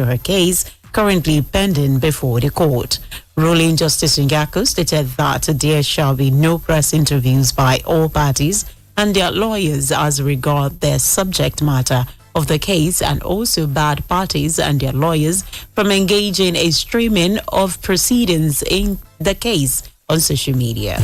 to her case currently pending before the court. Ruling Justice Ngako stated that there shall be no press interviews by all parties and their lawyers as regard their subject matter of the case, and also barred parties and their lawyers from engaging in streaming of proceedings in the case on social media.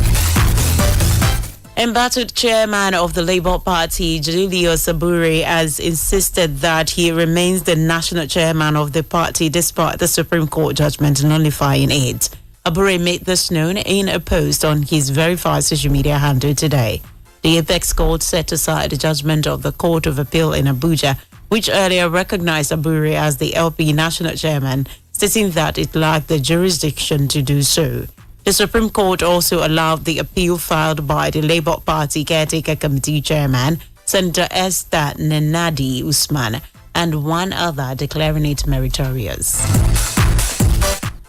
Embattled chairman of the Labour Party, Julius Abure, has insisted that he remains the national chairman of the party despite the Supreme Court judgment nullifying it. Abure made this known in a post on his verified social media handle today. The Apex Court set aside the judgment of the Court of Appeal in Abuja, which earlier recognized Abure as the LP national chairman, stating that it lacked the jurisdiction to do so. The Supreme Court also allowed the appeal filed by the Labour Party Caretaker Committee Chairman, Senator Esther Nenadi Usman, and one other, declaring it meritorious.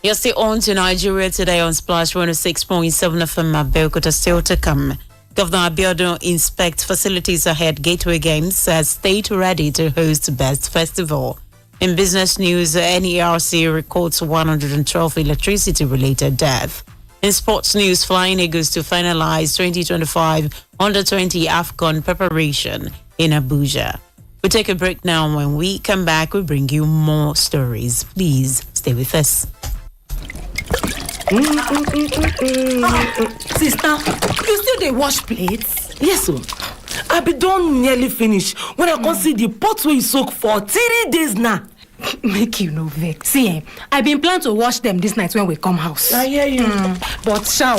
You're still on to Nigeria Today on Splash 106.7 FM Abeokuta. Still to come. Governor Abiodun inspects facilities ahead Gateway Games, says state ready to host Best Festival. In business news, NERC records 112 electricity-related deaths. In sports news, Flying Eagles to finalize 2025 Under-20 AFCON preparation in Abuja. We'll take a break now. When we come back, we'll bring you more stories. Please stay with us. Sister, you still dey wash plates? Yes, sir. I be done nearly finished when I can see the pot where you soak for 3 days now. Make you no vex. See, I been plan to wash them this night when we come house. I hear you. But shao,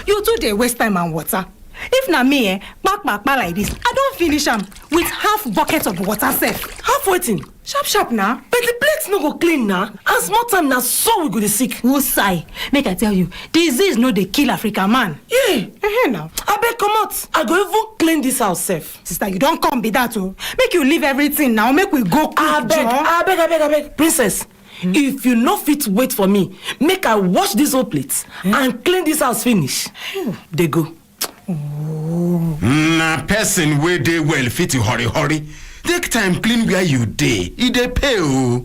you too dey waste time and water. If na me, back like this, I don't finish them with half bucket of water safe. Half waiting. Sharp now. But the plates no go clean now. And small time now, so we go dey sick. Who sigh? Make I tell you, disease no dey kill Africa man. Yeah. Now. I beg come out. I go even clean this house safe. Sister, you don't come be that oh. Make you leave everything now. Make we go. I beg. Princess, if you no fit wait for me, make I wash this whole plates and clean this house finish. They go. Na person wey dey well fit to hurry. Take time clean where you dey. E dey pay o.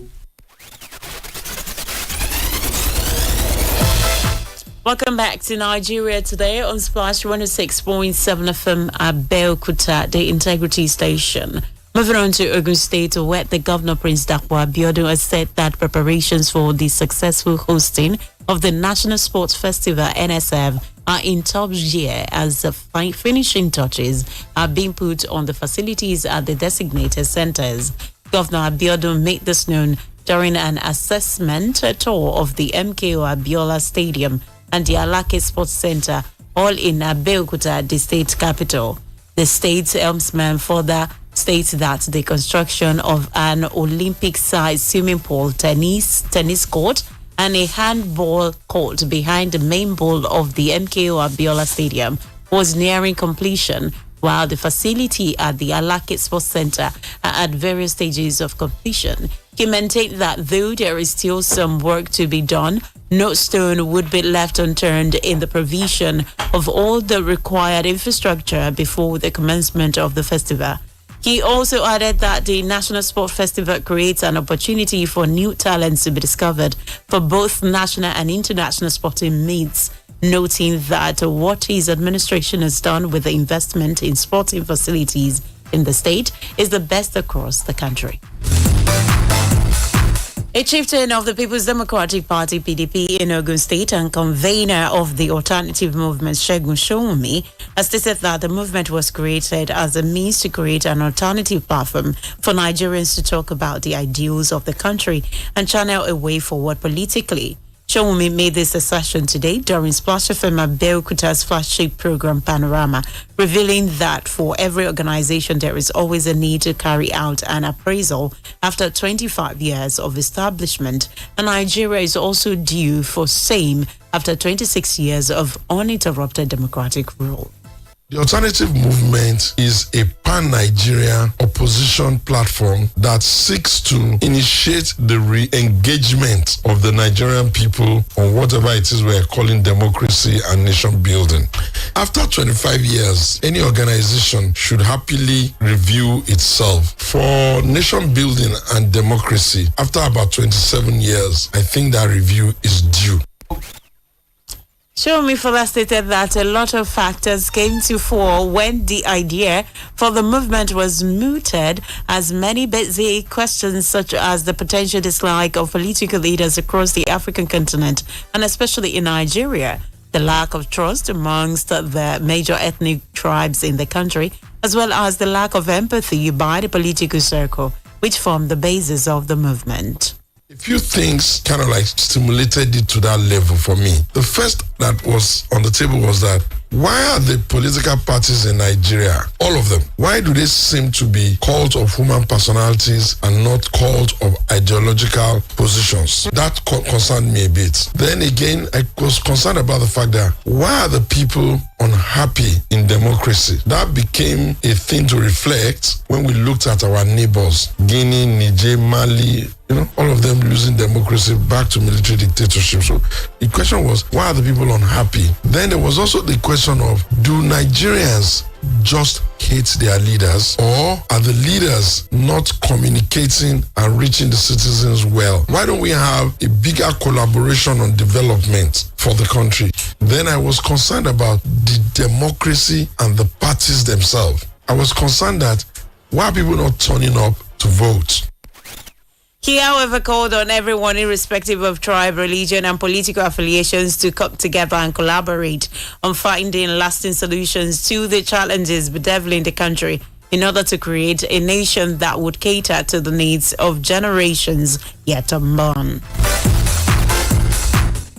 Welcome back to Nigeria Today on Splash 106.7 FM Abeokuta, the Integrity Station. Moving on to Ogun State, where the Governor Prince Dapo Abiodun has said that preparations for the successful hosting of the National Sports Festival NSF are in top gear as the finishing touches are being put on the facilities at the designated centers. Governor Abiodun made this known during an assessment tour of the MKO Abiola Stadium and the Alake Sports Center, all in Abeokuta, the state capital. The state's helmsman further states that the construction of an Olympic-sized swimming pool, tennis court, and a handball court behind the main bowl of the MKO Abiola Stadium was nearing completion, while the facility at the Alake Sports Center are at various stages of completion. He maintained that though there is still some work to be done, no stone would be left unturned in the provision of all the required infrastructure before the commencement of the festival. He also added that the National Sport Festival creates an opportunity for new talents to be discovered for both national and international sporting meets, noting that what his administration has done with the investment in sporting facilities in the state is the best across the country. A chieftain of the People's Democratic Party, PDP, in Ogun State and convener of the alternative movement, Segun Showunmi, has stated that the movement was created as a means to create an alternative platform for Nigerians to talk about the ideals of the country and channel a way forward politically. Showunmi made this assertion today during Splash FM Abeokuta's flagship program Panorama, revealing that for every organization there is always a need to carry out an appraisal after 25 years of establishment, and Nigeria is also due for same after 26 years of uninterrupted democratic rule. The alternative movement is a pan-Nigerian opposition platform that seeks to initiate the re-engagement of the Nigerian people on whatever it is we are calling democracy and nation building. After 25 years, any organization should happily review itself. For nation building and democracy, after about 27 years, I think that review is due. Show Me further stated that a lot of factors came to fore when the idea for the movement was mooted, as many basic questions such as the potential dislike of political leaders across the African continent, and especially in Nigeria, the lack of trust amongst the major ethnic tribes in the country, as well as the lack of empathy by the political circle, which formed the basis of the movement. A few things kind of like stimulated it to that level for me. The first that was on the table was that why are the political parties in Nigeria, all of them, why do they seem to be cult of human personalities and not cult of ideological positions? That concerned me a bit. Then again, I was concerned about the fact that why are the people unhappy in democracy? That became a thing to reflect when we looked at our neighbors, Guinea, Niger, Mali, all of them losing democracy back to military dictatorship. So the question was, why are the people unhappy? Then there was also the question of, do Nigerians just hate their leaders, or are the leaders not communicating and reaching the citizens well? Why don't we have a bigger collaboration on development for the country? Then I was concerned about the democracy and the parties themselves. I was concerned that why are people not turning up to vote? He, however, called on everyone, irrespective of tribe, religion, and political affiliations, to come together and collaborate on finding lasting solutions to the challenges bedeviling the country in order to create a nation that would cater to the needs of generations yet unborn.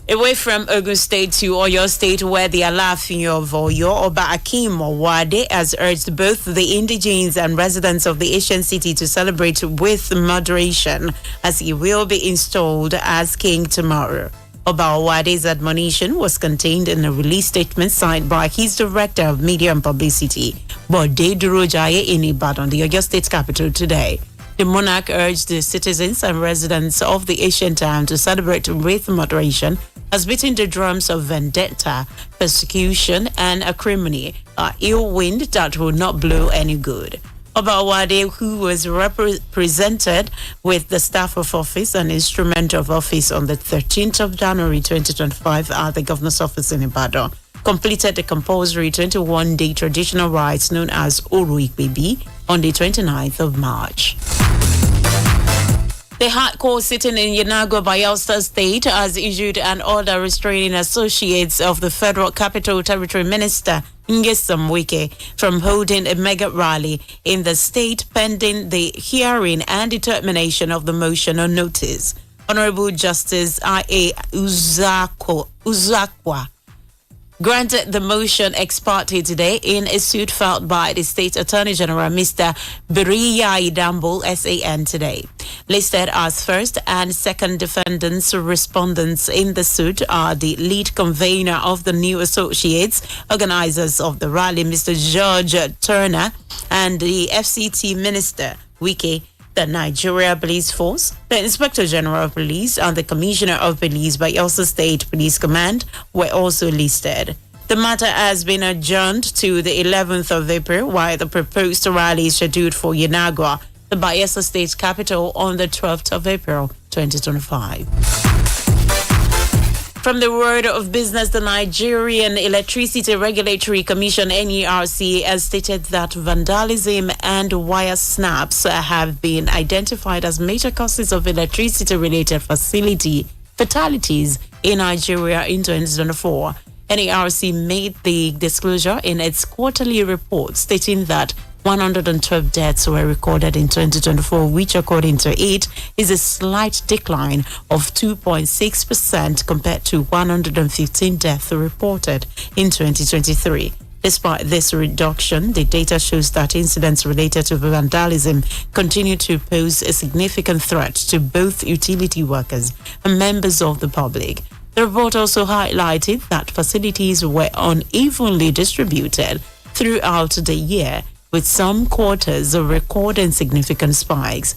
Away from Ogun State to Oyo State, where the Alaafin of Oyo, Oba Akim Owade, has urged both the indigenes and residents of the ancient city to celebrate with moderation, as he will be installed as king tomorrow. Oba Owade's admonition was contained in a release statement signed by his director of media and publicity, Bode Durojaye, in Ibadan, the Oyo State capital, today. The monarch urged the citizens and residents of the ancient town to celebrate with moderation, as beating the drums of vendetta, persecution, and acrimony are ill wind that will not blow any good. Oba Owade, who was represented with the staff of office and instrument of office on the 13th of January 2025 at the governor's office in Ibadan, completed the compulsory 21-day traditional rites known as Oru Ikpebi on the 29th of March. The High Court sitting in Yenagoa, Bayelsa State, has issued an order restraining associates of the Federal Capital Territory Minister Nyesom Wike from holding a mega rally in the state pending the hearing and determination of the motion on notice. Honorable Justice I.A. Uzakwa granted the motion ex parte today in a suit filed by the State Attorney General, Mr. Beriya Idambul, SAN, today. Listed as first and second defendants respondents in the suit are the lead convener of the new associates, organizers of the rally, Mr. George Turner, and the FCT Minister, Wike, the Nigeria Police Force, the Inspector General of Police, and the Commissioner of Police by Elsa State Police Command were also listed. The matter has been adjourned to the 11th of April, while the proposed rally is scheduled for Yenagoa, the Bayelsa State capital, on the 12th of April 2025. From the world of business, the Nigerian Electricity Regulatory Commission, NERC, has stated that vandalism and wire snaps have been identified as major causes of electricity-related fatalities in Nigeria in 2024. NERC made the disclosure in its quarterly report, stating that 112 deaths were recorded in 2024, which, according to it, is a slight decline of 2.6% compared to 115 deaths reported in 2023. Despite this reduction, the data shows that incidents related to vandalism continue to pose a significant threat to both utility workers and members of the public. The report also highlighted that facilities were unevenly distributed, throughout the year, with some quarters recording significant spikes.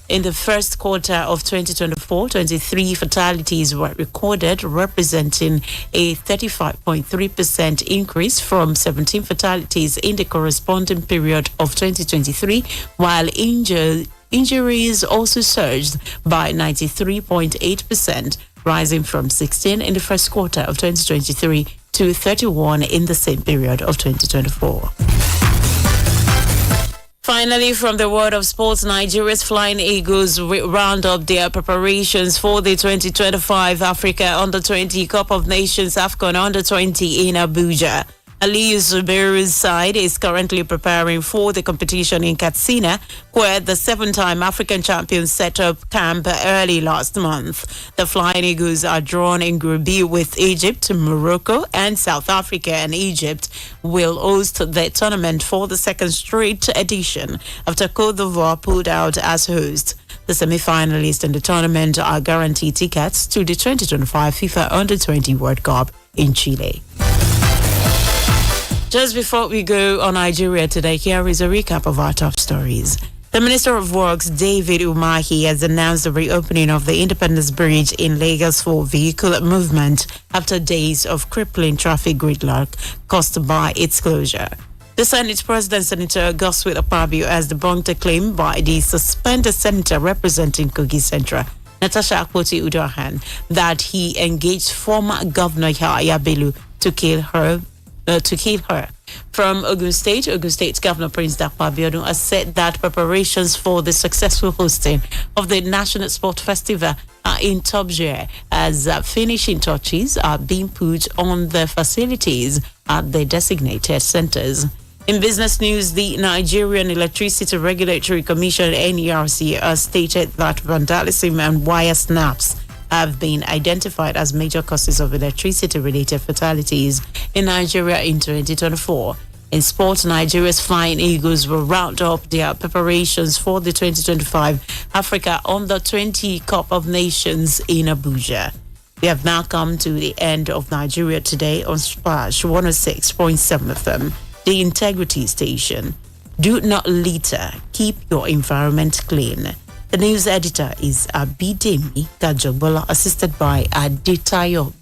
In the first quarter of 2024, 23 fatalities were recorded, representing a 35.3% increase from 17 fatalities in the corresponding period of 2023, while injuries also surged by 93.8%, rising from 16 in the first quarter of 2023 to 31 in the same period of 2024. Finally, from the world of sports, Nigeria's Flying Eagles round up their preparations for the 2025 Africa Under-20 Cup of Nations AFCON Under-20 in Abuja. Aliyu Zubairu's side is currently preparing for the competition in Katsina, where the 7-time African champions set up camp early last month. The Flying Eagles are drawn in Group B with Egypt, Morocco, and South Africa, and Egypt will host the tournament for the second straight edition after Côte d'Ivoire pulled out as host. The semi-finalists in the tournament are guaranteed tickets to the 2025 FIFA Under-20 World Cup in Chile. Just before we go on Nigeria today, here is a recap of our top stories. The Minister of Works, David Umahi, has announced the reopening of the Independence Bridge in Lagos for vehicle movement after days of crippling traffic gridlock caused by its closure. The Senate President, Senator Godswill Akpabio, has debunked a claim by the suspended senator representing Kogi Central, Natasha Akpoti-Uduaghan, that he engaged former Governor Yahaya Bello to kill her. From Ogun State Governor Prince Dakwa Abiodun has said that preparations for the successful hosting of the National Sport Festival are in top gear as finishing touches are being put on the facilities at the designated centers. In business news, the Nigerian Electricity Regulatory Commission (NERC) has stated that vandalism and wire snaps have been identified as major causes of electricity-related fatalities in Nigeria in 2024. In sport, Nigeria's Flying Eagles will round up their preparations for the 2025 Africa Under-20 Cup of Nations in Abuja. We have now come to the end of Nigeria Today on Splash 106.7 FM, the Integrity Station. Do not litter. Keep your environment clean. The news editor is Abidemi Kajobola, assisted by Aditayo